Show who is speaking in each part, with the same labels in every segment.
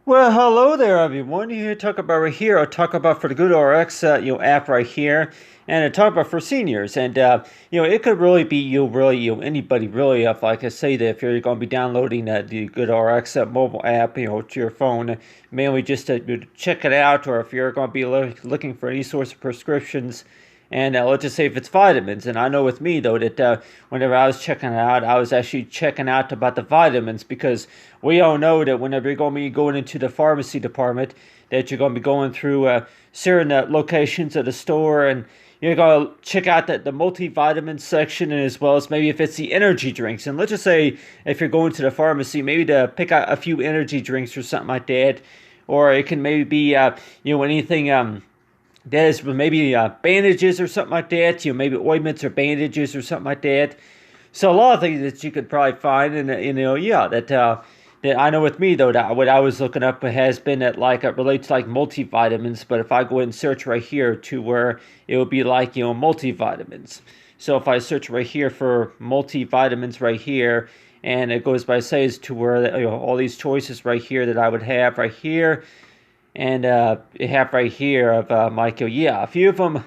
Speaker 1: Well, hello there, everyone. You talk about right here. I'll talk about for the GoodRX, app right here, and I talk about for seniors. And it could really be anybody really. If like I say that if you're going to be downloading the GoodRx mobile app, to your phone, mainly just to check it out, or if you're going to be looking for any sorts of prescriptions. And let's just say if it's vitamins. And I know with me, though, that whenever I was checking it out, I was actually checking out about the vitamins because we all know that whenever you're going to be going into the pharmacy department, that you're going to be going through certain locations of the store and you're going to check out the multivitamin section and as well as maybe if it's the energy drinks. And let's just say if you're going to the pharmacy, maybe to pick out a few energy drinks or something like that. Or it can maybe be, anything that is maybe bandages or something like that. Maybe ointments or bandages or something like that. So a lot of things that you could probably find, and that I know with me though that what I was looking up has been that like it relates to like multivitamins. But if I go ahead and search right here to where it would be like multivitamins. So if I search right here for multivitamins right here, and it goes by says to where all these choices right here that I would have right here and you have right here of a few of them.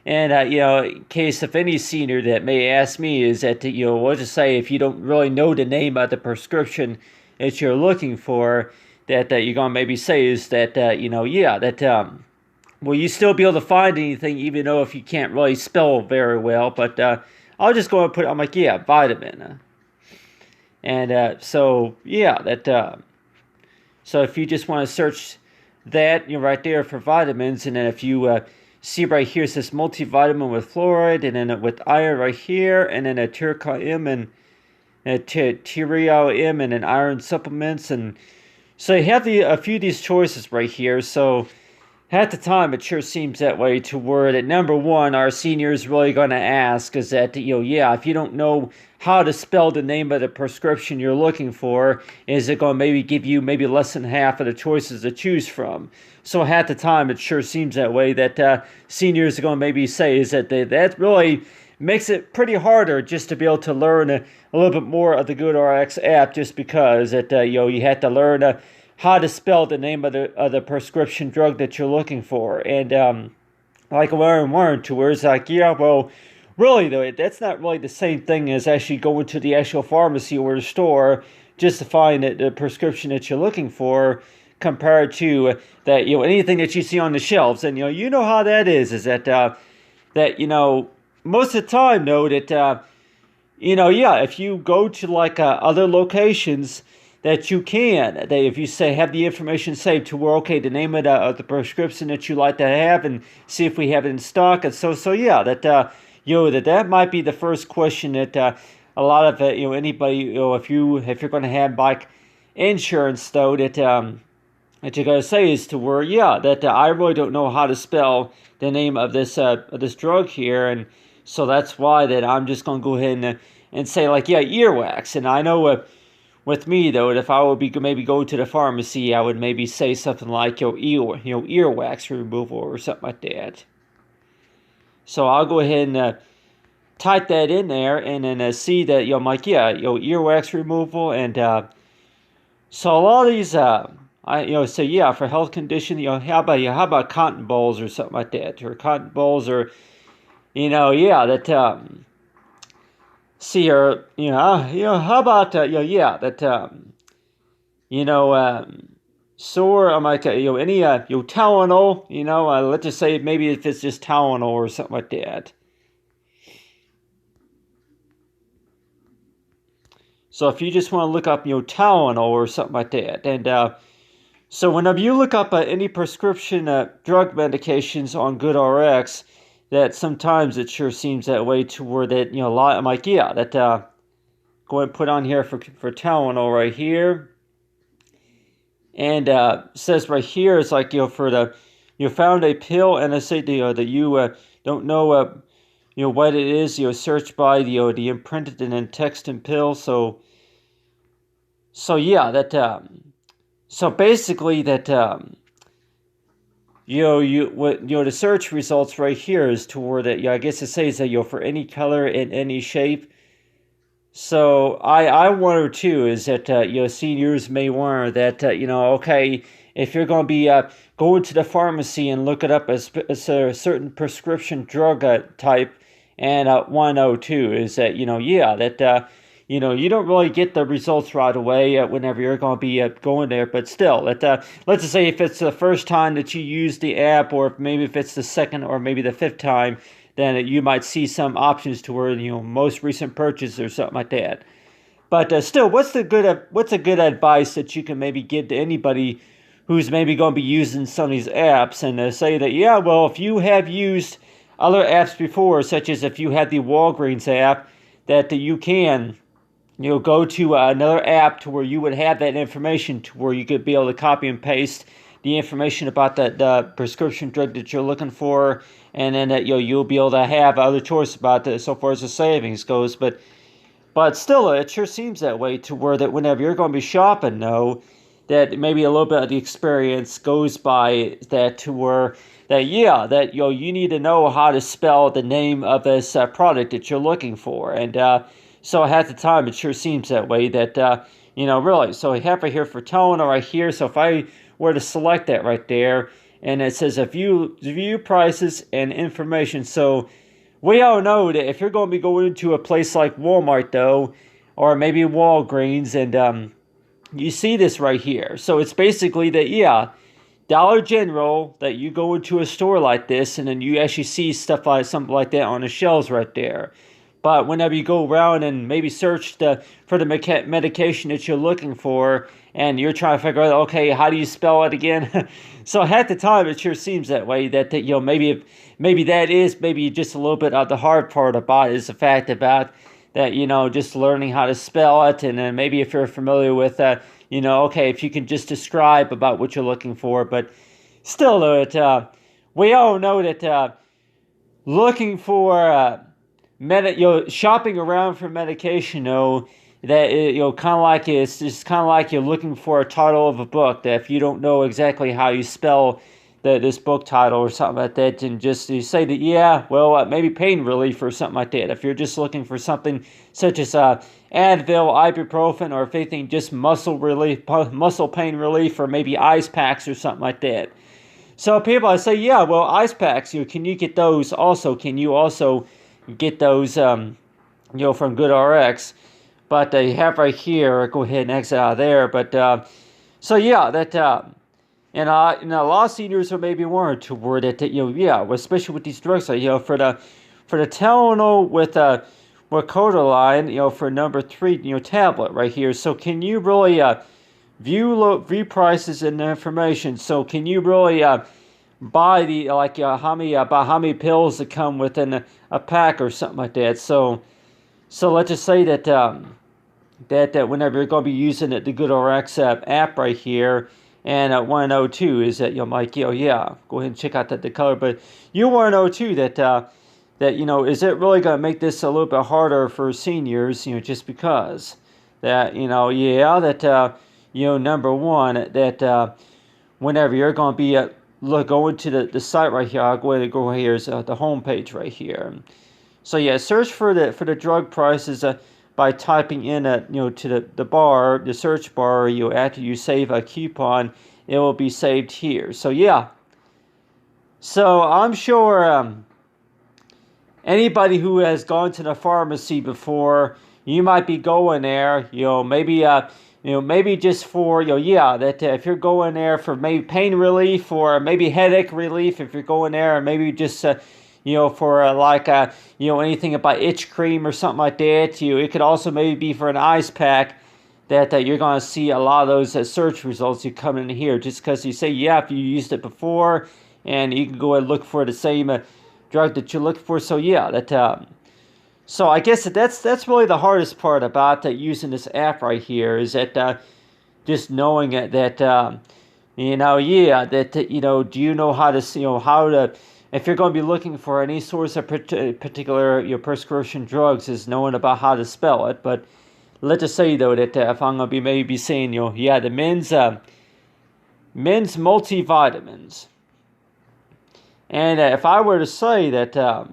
Speaker 1: And in case of any senior that may ask me, is that we'll just say if you don't really know the name of the prescription that you're looking for, that you're gonna maybe say is that will you still be able to find anything even though if you can't really spell very well? But I'll just go and put I'm like vitamin, and so if you just want to search that, you're right there for vitamins, and then if you see right here, it says multivitamin with fluoride, and then with iron right here, and then a tercoim and a TREOM and an iron supplements, and so you have a few of these choices right here. So at the time, it sure seems that way to where that number one, our senior is really going to ask is that, if you don't know how to spell the name of the prescription you're looking for, is it going to maybe give you maybe less than half of the choices to choose from? So at the time, it sure seems that way that seniors are going to maybe say is that that really makes it pretty harder just to be able to learn a little bit more of the GoodRx app just because that, you had to learn how to spell the name of the prescription drug that you're looking for. And like learn to where it's like, really though, that's not really the same thing as actually going to the actual pharmacy or the store just to find the prescription that you're looking for compared to that, anything that you see on the shelves. And you know how that is that most of the time though that if you go to like other locations that you can. If you say have the information saved to where the name of the prescription that you like to have and see if we have it in stock. And so yeah, that might be the first question that a lot of anybody if you're going to have like insurance though that you're going to say is to where that I really don't know how to spell the name of this drug here, and so that's why that I'm just going to go ahead and say like earwax. And I know with me though, if I would be maybe go to the pharmacy, I would maybe say something like earwax removal or something like that. So I'll go ahead and type that in there, and then see that I'm like earwax removal, and so a lot of these for health condition, how about cotton balls or something like that, or cotton balls, or that see, or how about that sore. I'm like any Tylenol. Let's just say maybe if it's just Tylenol or something like that. So if you just want to look up Tylenol or something like that, and so whenever you look up any prescription drug medications on GoodRx, that sometimes it sure seems that way to where that a lot. I'm like that go ahead and put on here for Tylenol right here. And says right here, it's like for the found a pill, and I say that you don't know what it is. Search by the imprinted and then text and pill. So yeah, that so basically that the search results right here is to where that I guess it says that for any color and any shape. So I wonder too is that seniors may wonder that okay, if you're going to be going to the pharmacy and look it up as a certain prescription drug type, and want to know too is that yeah, that you don't really get the results right away whenever you're going to be going there, but still that let's just say if it's the first time that you use the app, or maybe if it's the second or maybe the fifth time, then you might see some options to where most recent purchase or something like that. But still, what's a good advice that you can maybe give to anybody who's maybe going to be using some of these apps, and say that yeah, well, if you have used other apps before, such as if you had the Walgreens app, that you can go to another app to where you would have that information to where you could be able to copy and paste the information about the prescription drug that you're looking for, and then that you'll be able to have other choice about this so far as the savings goes. But still, it sure seems that way to where that whenever you're going to be shopping, though, that maybe a little bit of the experience goes by that to where that yeah, that you need to know how to spell the name of this product that you're looking for, and so half the time it sure seems that way that really. So I have right here for tone right here. So if I were to select that right there, and it says view prices and information. So we all know that if you're going to be going into a place like Walmart, though, or maybe Walgreens, and you see this right here. So it's basically that, yeah, Dollar General, that you go into a store like this, and then you actually see stuff like something like that on the shelves right there. But whenever you go around and maybe search for the medication that you're looking for, and you're trying to figure out, okay, how do you spell it again? So at the time, it sure seems that way. That maybe that is maybe just a little bit of the hard part about it, is the fact about that just learning how to spell it, and then maybe if you're familiar with that, okay, if you can just describe about what you're looking for. But still, we all know that looking for shopping around for medication, that kind of like it's just kind of like you're looking for a title of a book. That if you don't know exactly how you spell this book title or something like that, and just you say that yeah, well, maybe pain relief or something like that. If you're just looking for something such as Advil, ibuprofen, or if anything, just muscle relief, muscle pain relief, or maybe ice packs or something like that. So people, I say, yeah, well, ice packs, can you get those also? Can you also get those, from GoodRx? But you have right here, go ahead and exit out of there. But so yeah, that and a lot of seniors are maybe warned toward it. That yeah, especially with these drugs, for the Tylenol with Codaline, for number 3, tablet right here. So can you really view prices and information? So can you really buy the about how many pills that come within a pack or something like that? So let's just say that that whenever you're going to be using the GoodRx app right here, and want to know too is that like yeah, go ahead and check out the color, but you want to know too that that is it really going to make this a little bit harder for seniors? Just because that yeah, that number one, that whenever you're going to be going to the site right here, I'll go ahead and go here is the home page right here. So yeah, search for the drug prices by typing in to the search bar. After you save a coupon, it will be saved here. So yeah, so I'm sure anybody who has gone to the pharmacy before, you might be going there. Maybe just for yeah, that if you're going there for maybe pain relief or maybe headache relief, if you're going there, or maybe just for anything about itch cream or something like that. It could also maybe be for an ice pack. That you're going to see a lot of those search results you come in here, just because you say yeah, if you used it before, and you can go and look for the same drug that you're looking for. So yeah, that. So I guess that's really the hardest part about using this app right here, is that just knowing it, that yeah, that do you know how to how to, if you're going to be looking for any sorts of particular prescription drugs, is knowing about how to spell it. But let's just say though that if I'm going to be maybe saying yeah, the men's multivitamins, and if I were to say that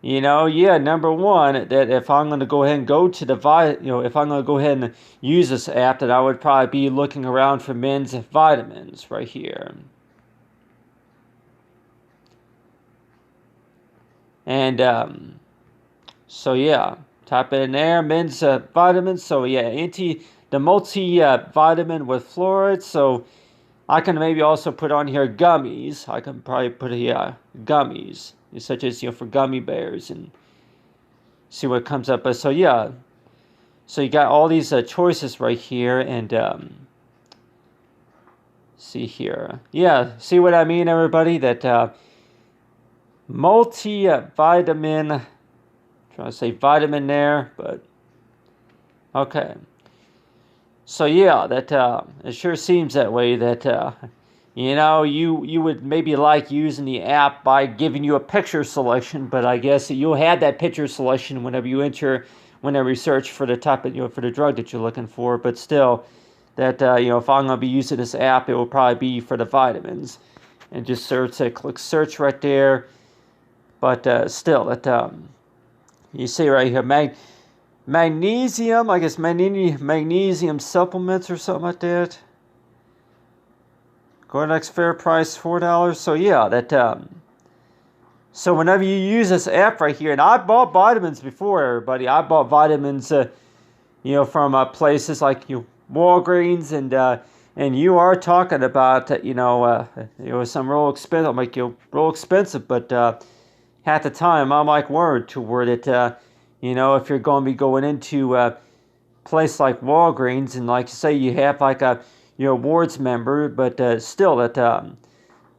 Speaker 1: yeah, number one, that if I'm going to go ahead and go to the if I'm going to go ahead and use this app, that I would probably be looking around for men's vitamins right here. And so yeah, type it in there, men's vitamins. So yeah, the multi vitamin with fluoride. So I can maybe also put on here gummies. I can probably put here gummies, such as for gummy bears, and see what comes up. But so yeah, so you got all these choices right here, and see here, yeah, see what I mean, everybody? That multi-vitamin, trying to say vitamin there, but okay. So yeah, that it sure seems that way. That you would maybe like using the app by giving you a picture selection, but I guess you'll have that picture selection whenever you search for the type of for the drug that you're looking for. But still, that if I'm gonna be using this app, it will probably be for the vitamins, and just click search right there. But still, that you see right here, magnesium, I guess magnesium supplements or something like that. GoodRX fair price $4. So yeah, that so whenever you use this app right here, and I bought vitamins before, everybody. I bought vitamins, from places like Walgreens, and you are talking about some real expensive, real expensive, but at the time I'm like word to word that if you're going to be going into a place like Walgreens, and like say you have like a Ward's member, but still that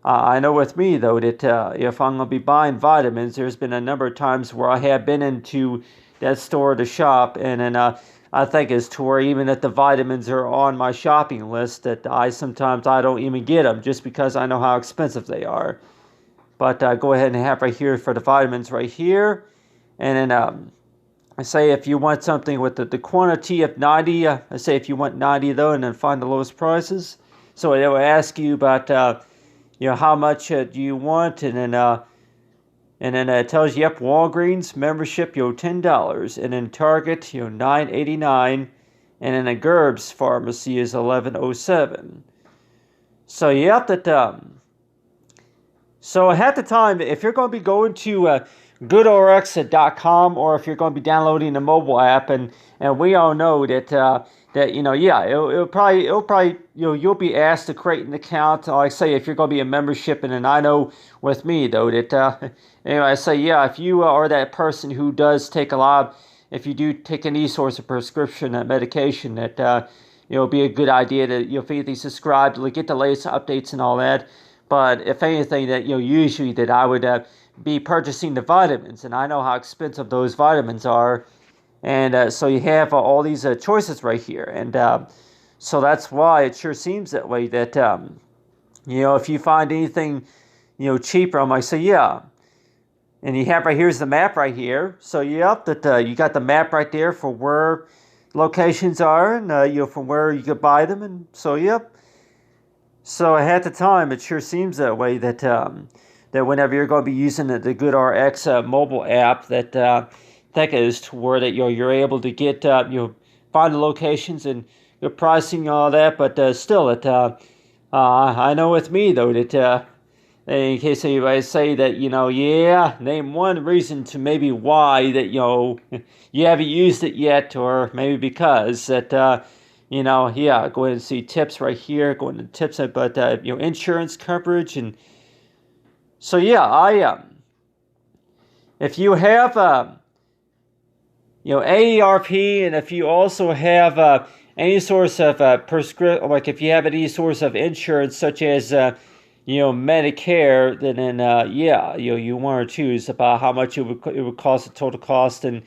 Speaker 1: I know with me though that if I'm going to be buying vitamins, there's been a number of times where I have been into that store to shop, and then I think it's to where even if the vitamins are on my shopping list, that sometimes I don't even get them just because I know how expensive they are. But go ahead and have right here for the vitamins right here, and then I say if you want something with the quantity of 90, I say if you want 90 though, and then find the lowest prices. So it will ask you about how much do you want, and then it tells you, yep, Walgreens membership, $10, and then Target, $9.89, and then a Gerb's pharmacy is $11.07. So yep, that so at the time, if you're going to be going to GoodRX.com, or if you're going to be downloading the mobile app, and we all know that yeah, it'll probably you'll be asked to create an account. Like I say, if you're going to be a membership, and then I know with me though that anyway, I say yeah, if you are that person who does take if you do take any source of prescription medication, that it'll be a good idea to either subscribe to get the latest updates and all that. But if anything, that usually that I would be purchasing the vitamins, and I know how expensive those vitamins are, and so you have all these choices right here, and so that's why it sure seems that way. That if you find anything cheaper, I'm like, so yeah, and you have right here's the map right here. So yep, that you got the map right there for where locations are, and from where you could buy them, and so yep. So at the time, it sure seems that way, that that whenever you're going to be using the GoodRx mobile app, that that is to where that you're able to get find the locations and your pricing and all that. But still, I know with me though that in case anybody say that yeah, name one reason to maybe why that you haven't used it yet, or maybe because that. Yeah, go ahead and see tips right here. Go into tips, but insurance coverage, and so yeah, if you have AARP, and if you also have any source of like if you have any source of insurance such as Medicare, then yeah, you want to choose about how much it would cost, the total cost, and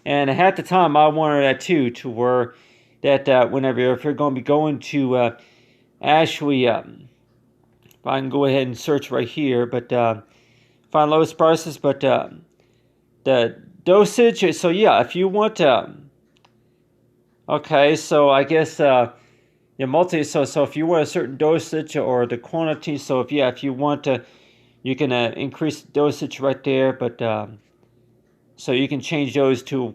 Speaker 1: at the time I wanted that too, to where that if you're going to be going to actually, if I can go ahead and search right here, but find lowest prices, but the dosage. So yeah, if you want, okay, so I guess so if you want a certain dosage or the quantity, so if you want to, you can increase the dosage right there, but So you can change those to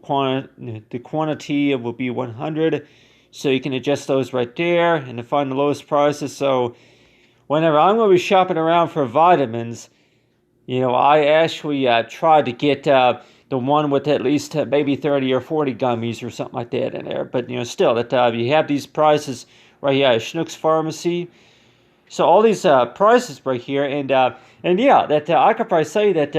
Speaker 1: the quantity will be 100. So you can adjust those right there and to find the lowest prices. So whenever I'm going to be shopping around for vitamins, I actually try to get the one with at least maybe 30 or 40 gummies or something like that in there. But, still, that you have these prices right here at Schnucks Pharmacy. So all these prices right here. And yeah, that I could probably say that,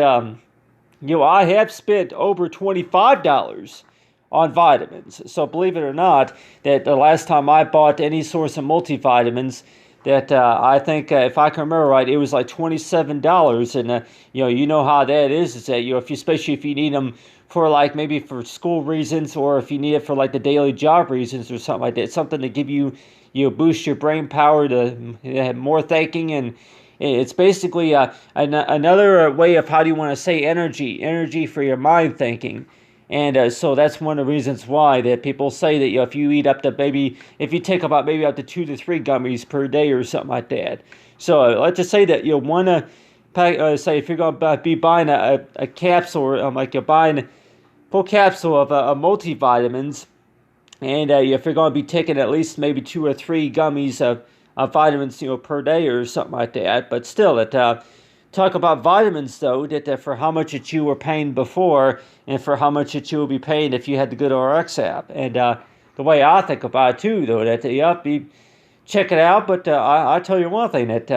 Speaker 1: I have spent over $25 on vitamins. So believe it or not, that the last time I bought any source of multivitamins, that I think if I can remember right, it was like $27. And you know how that is that if you, especially if you need them for like maybe for school reasons, or if you need it for like the daily job reasons or something like that, something to give you boost your brain power to have more thinking. And it's basically another way of how do you want to say energy for your mind thinking. And so that's one of the reasons why that people say that if you eat up to if you take about maybe up to 2 to 3 gummies per day or something like that. So let's just say that you want to say if you're going to be buying a capsule, or like you're buying a full capsule of multivitamins, and if you're going to be taking at least maybe 2 or 3 gummies of vitamins, per day or something like that. But still, talk about vitamins though, that for how much that you were paying before, and for how much that you will be paying if you had the GoodRX app. And the way I think about it too, though, that you check it out. But I tell you one thing that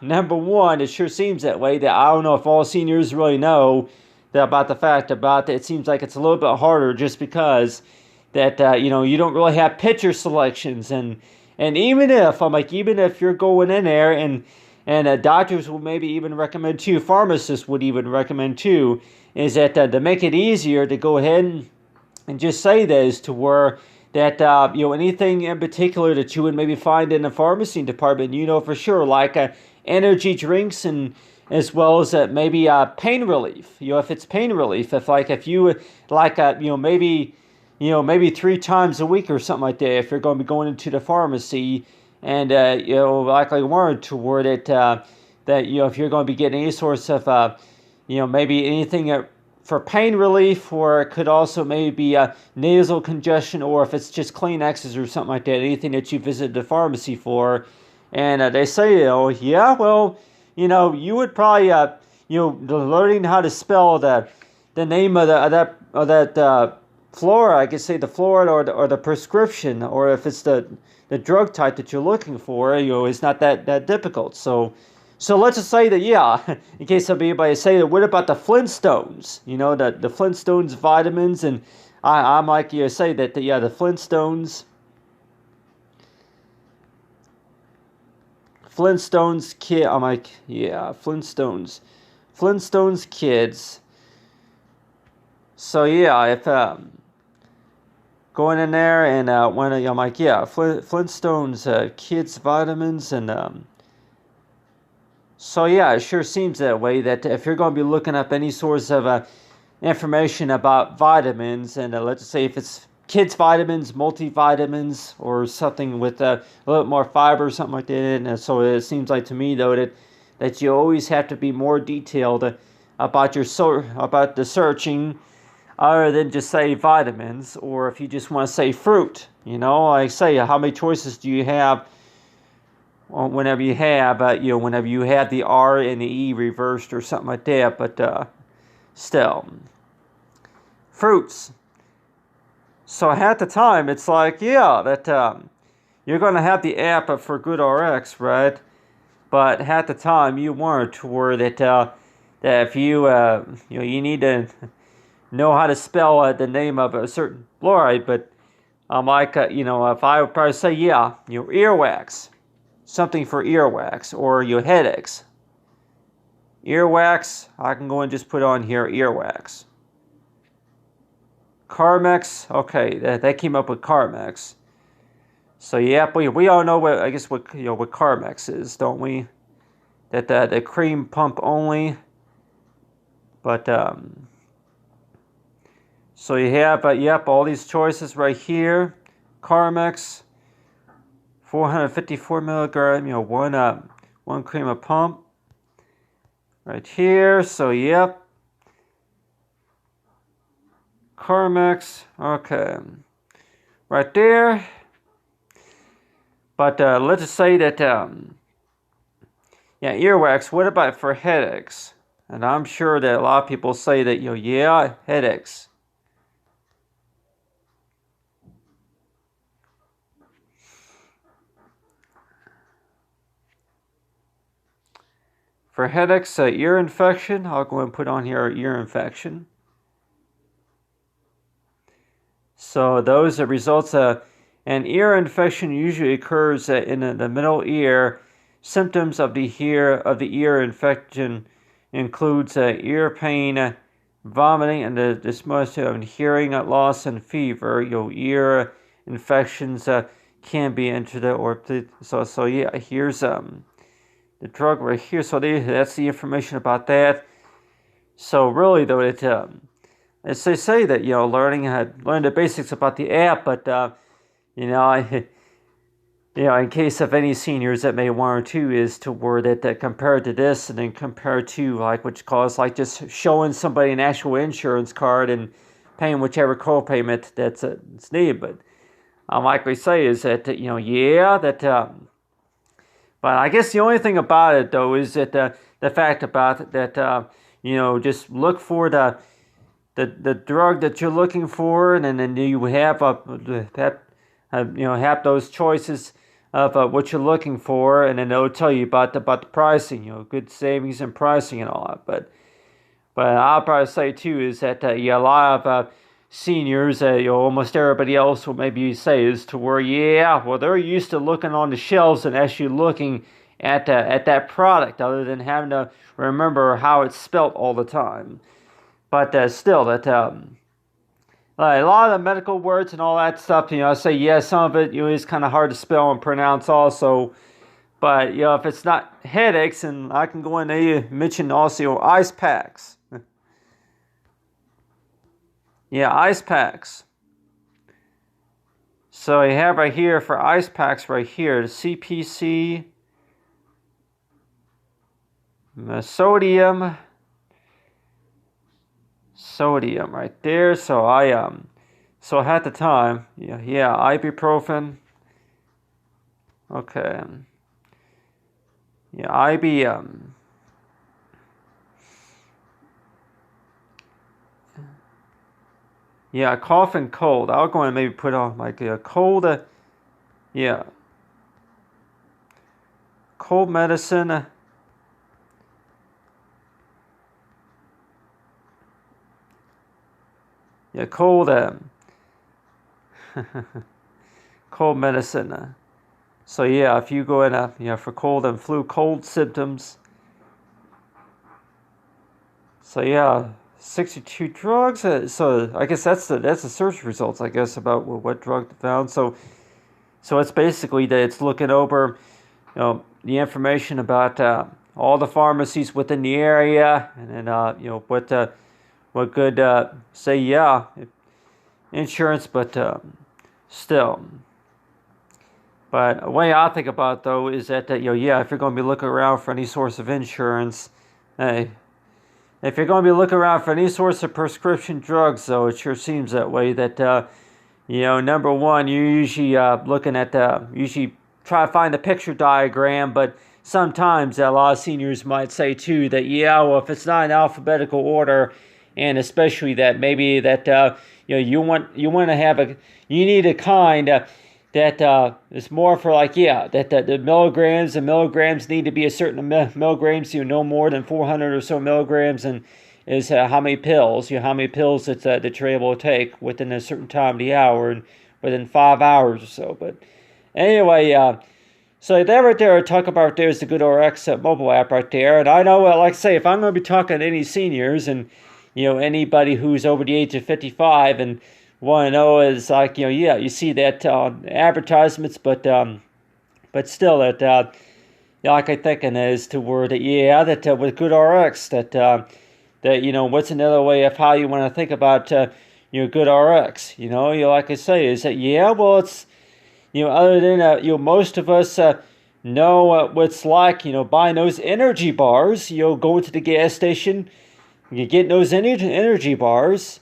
Speaker 1: number one, it sure seems that way. That I don't know if all seniors really know about the fact about that. It seems like it's a little bit harder just because that you don't really have pitcher selections. And even if you're going in there, and doctors will maybe even recommend too, pharmacists would even recommend too, is that to make it easier to go ahead and just say this to where that anything in particular that you would maybe find in the pharmacy department, for sure, like energy drinks, and as well as maybe pain relief. If it's pain relief, if you like maybe 3 times a week or something like that, if you're going to be going into the pharmacy, and likely warrant toward it, that if you're going to be getting any sorts of maybe anything for pain relief, or it could also maybe be nasal congestion, or if it's just Kleenexes or something like that, anything that you visit the pharmacy for. And they say, yeah, well, you would probably, learning how to spell the name of that flora, I could say the flora, or the prescription, or if it's the drug type that you're looking for, is not that difficult. So let's just say that, yeah, in case anybody say that, what about the Flintstones? The Flintstones vitamins, and I'm like you say that, the Flintstones kid. I'm like, yeah, Flintstones kids. So yeah, if going in there and when I'm like, yeah, Flintstones kids vitamins. And so yeah, it sure seems that way, that if you're going to be looking up any sorts of information about vitamins, and let's just say if it's kids vitamins, multivitamins, or something with a little bit more fiber or something like that. And so it seems like to me though that you always have to be more detailed about about the searching, other than just say vitamins. Or if you just want to say fruit, like say how many choices do you have whenever you have the R and the E reversed or something like that. But still, fruits. So half the time it's like, yeah, that you're going to have the app for GoodRx, right? But half the time you weren't, to where that if you need to know how to spell the name of a certain fluoride. But like if I would probably say, yeah, earwax, something for earwax, or your headaches. Earwax, I can go and just put on here earwax. Carmex, okay, that came up with Carmex. So yeah, we all know what Carmex is, don't we? That the cream pump only. But so you have all these choices right here. Carmex, 454 milligram, one cream of pump right here. So yep. Carmex, okay, right there. But let's just say that, yeah, earwax, what about for headaches? And I'm sure that a lot of people say that, yeah, headaches. For headaches, ear infection, I'll go and put on here ear infection. So those are results. An ear infection usually occurs in the middle ear. Symptoms of the ear infection includes ear pain, vomiting, and the dismissal of hearing loss and fever. Ear infections can be into the orthopedic. So yeah, here's the drug right here. So that's the information about that. So really, though, as they say that learn the basics about the app, but in case of any seniors that may want to, is to word it that compared to this, and then compared to like which calls like just showing somebody an actual insurance card and paying whichever co-payment that's it's needed. But I'm likely say is that yeah that. But I guess the only thing about it though is that the fact about it that just look for the drug that you're looking for, and then you have have those choices of what you're looking for, and then it'll tell you about the pricing, good savings and pricing and all that. But I'll probably say too is that a lot of seniors, almost everybody else will maybe say is to where they're used to looking on the shelves and actually looking at that product, other than having to remember how it's spelt all the time. But still, that a lot of the medical words and all that stuff, I say some of it is kind of hard to spell and pronounce also. But if it's not headaches, and I can go in there mention also ice packs. Yeah, ice packs. So you have right here for ice packs right here, the CPC, sodium right there. So at the time, ibuprofen. Okay. Yeah, yeah, cough and cold. I'll go and maybe put on like a cold. Yeah, cold medicine. Yeah, cold. Cold medicine. So yeah, if you go in for cold and flu, cold symptoms. So yeah, 62 drugs. So I guess that's the search results, I guess, about what drug they found. So it's basically that it's looking over, the information about all the pharmacies within the area, and then what good say insurance, but still. But the way I think about it, though, is that if you're going to be looking around for any source of insurance, hey, if you're going to be looking around for any source of prescription drugs, though, it sure seems that way. That number one, you're usually looking at usually try to find the picture diagram, but sometimes a lot of seniors might say too that if it's not in alphabetical order, and especially that maybe that you want to have you need a kind that is more for like that the milligrams and milligrams need to be a certain milligrams, no more than 400 or so milligrams, and is how many pills that you're able to take within a certain time of the hour, and within 5 hours or so. But anyway, so that right there I talk about there's the GoodRX mobile app right there. And I know, like I say, if I'm going to be talking to any seniors and anybody who's over the age of 55 and want to know is like you see that on advertisements, but still that like I thinking is to where that that with GoodRx that what's another way of how you want to think about GoodRx. Like I say is that well it's other than most of us know what's like buying those energy bars, going to the gas station, you get those energy bars.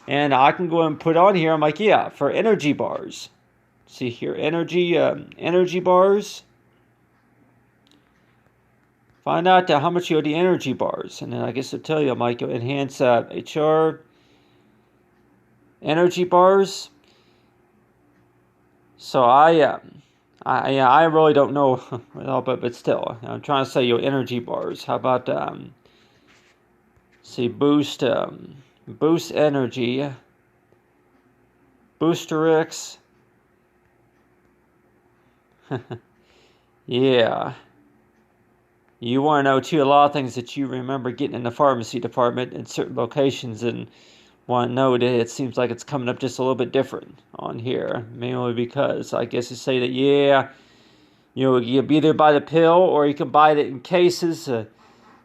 Speaker 1: And I can go and put on here. I'm like, yeah, for energy bars. See here, energy bars. Find out how much you owe the energy bars, and then I guess it'll tell you. I'm like, enhance HR energy bars. So I really don't know, well, but still, I'm trying to say energy bars. How about see boost energy, GoodRX. Yeah. You want to know too a lot of things that you remember getting in the pharmacy department in certain locations, and want to know that it seems like it's coming up just a little bit different on here, mainly because I guess you say that you can either buy the pill or you can buy it in cases,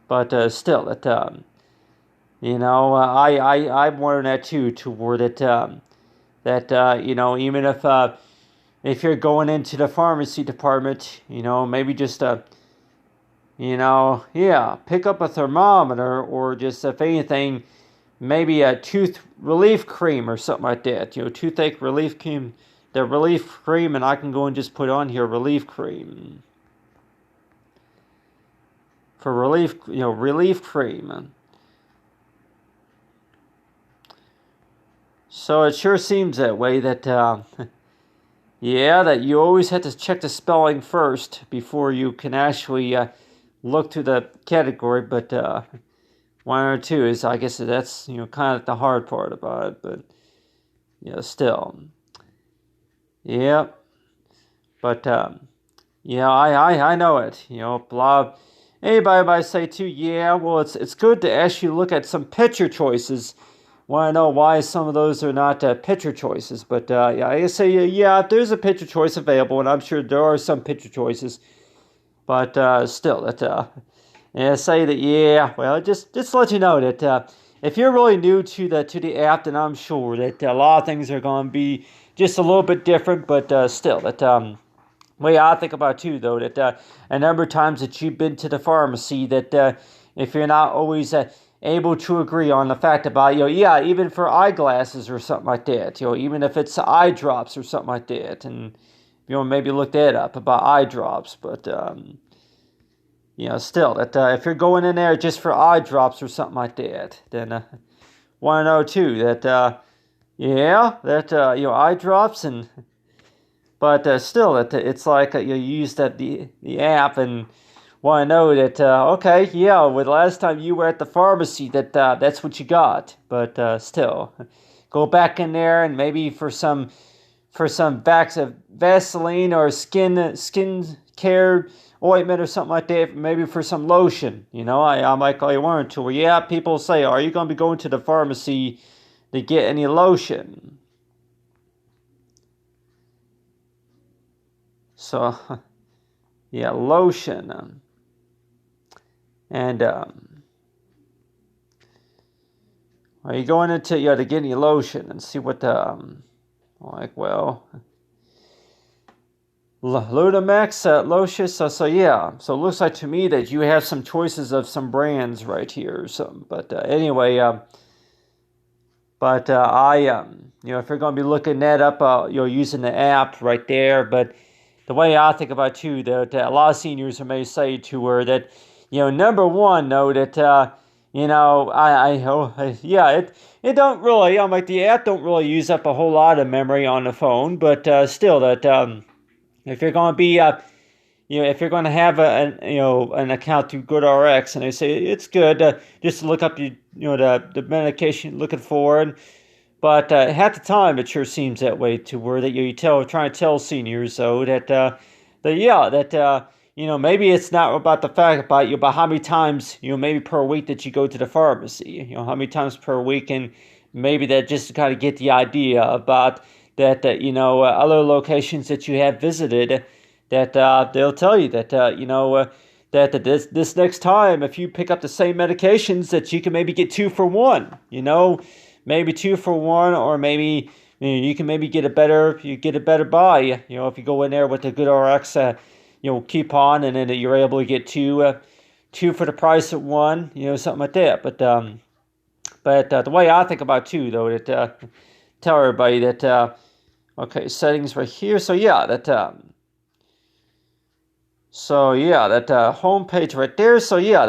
Speaker 1: but still I'm wondering that too, toward even if you're going into the pharmacy department, maybe just pick up a thermometer, or just, if anything, maybe a tooth relief cream or something like that. Toothache relief cream, the relief cream, and I can go and just put on here relief cream. For relief, relief cream. So it sure seems that way that, that you always have to check the spelling first before you can actually look to the category, but one or two is, I guess that's kind of the hard part about it, but still, yeah. But I know it. Blah. Anybody might say too, yeah. Well, it's good to actually look at some picture choices. Want to know why some of those are not picture choices? But I say there's a picture choice available, and I'm sure there are some picture choices. But still, say that well, just to let you know that if you're really new to the app, then I'm sure that a lot of things are going to be just a little bit different. But still, way I think about too, though, that a number of times that you've been to the pharmacy, that if you're not always able to agree on the fact about even for eyeglasses or something like that, even if it's eye drops or something like that, and maybe look that up about eye drops, but still, that if you're going in there just for eye drops or something like that, then want to know too that eye drops, and but still, that it's like you use the app, and want to know that well, the last time you were at the pharmacy, that's what you got, but still, go back in there and maybe for some Vaseline or skin care ointment or something like that, maybe for some lotion. I might call you one or two. People say, are you going to be going to the pharmacy to get any lotion? So, lotion. And are you going into to get any lotion and see what Ludamax, Locious, so it looks like to me that you have some choices of some brands right here or something, but anyway, if you're going to be looking that up, using the app right there, but the way I think about too, that a lot of seniors may say to her that, number one, though, that, it don't really, like the app don't really use up a whole lot of memory on the phone, but still that, if you're going to be, if you're going to have an account through GoodRx, and they say it's good just to look up the medication you're looking for, but half the time it sure seems that way to where that trying to tell seniors though that maybe it's not about the fact about how many times maybe per week that you go to the pharmacy, how many times per week, and maybe that just to kind of get the idea about that other locations that you have visited, that they'll tell you that that this next time, if you pick up the same medications, that you can maybe get 2 for 1, maybe 2 for 1, or maybe you can maybe get a better buy, if you go in there with the GoodRx coupon, and then you're able to get two for the price of one, something like that. But the way I think about it too, though, that tell everybody that okay, settings right here. So yeah, that home page right there. So yeah,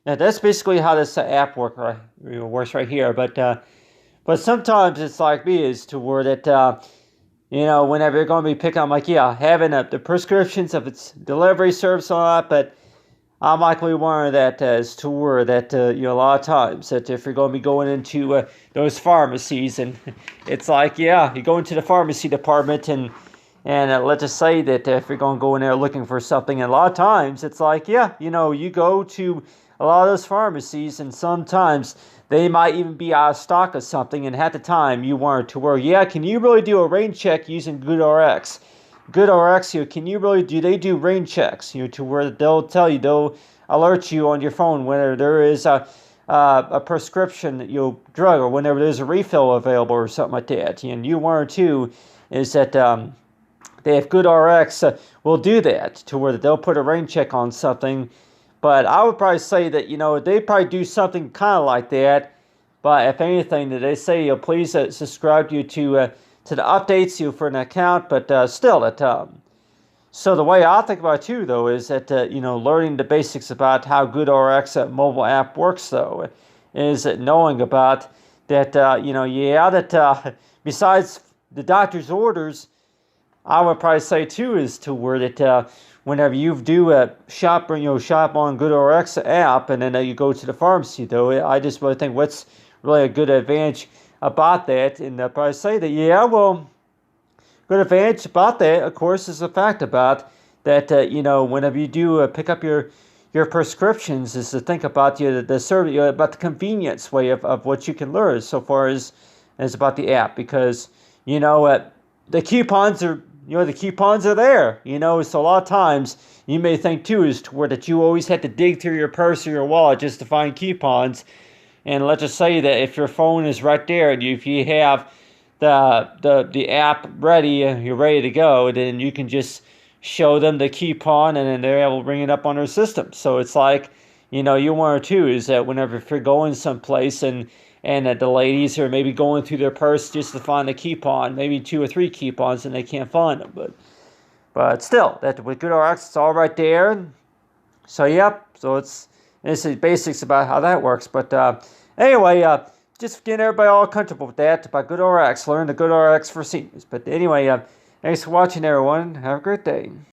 Speaker 1: that's basically how this app works right here. But sometimes it's like me is to where that whenever you're going to be picking up, like having the prescriptions of its delivery service and all that, but I'm likely one of that as to where that a lot of times that if you're going to be going into those pharmacies and it's like you go into the pharmacy department and let's just say that if you're going to go in there looking for something, and a lot of times it's like you go to a lot of those pharmacies and sometimes they might even be out of stock of something, and at the time you want to where can you really do a rain check using GoodRx? GoodRx, can you really they do rain checks, to where they'll alert you on your phone whenever there is a prescription, drug, or whenever there's a refill available or something like that. And you one or two is that they have GoodRx will do that to where they'll put a rain check on something. But I would probably say that they probably do something kind of like that. But if anything, that they say please subscribe you to the updates for an account. But still, so the way I think about it too, though, is that learning the basics about how GoodRx mobile app works, though, is that knowing about that besides the doctor's orders, I would probably say too is to where that whenever you do shop on GoodRx app and then you go to the pharmacy, though, I just really think what's really a good advantage about that, and I'll probably say that good advantage about that, of course, is the fact about that whenever you do pick up your prescriptions, is to think about the service, about the convenience way of what you can learn so far as about the app, because the coupons are there, so a lot of times you may think too is to where that you always have to dig through your purse or your wallet just to find coupons. And let's just say that if your phone is right there and if you have the app ready, you're ready to go, then you can just show them the coupon and then they're able to bring it up on their system. So it's like, you one or two is that whenever if you're going someplace and the ladies are maybe going through their purse just to find the coupon, maybe 2 or 3 coupons, and they can't find them. But still, that with GoodRx, it's all right there. So so it's the basics about how that works. But anyway, just getting everybody all comfortable with that about GoodRx. Learn the GoodRx for seniors. But anyway, thanks for watching, everyone. Have a great day.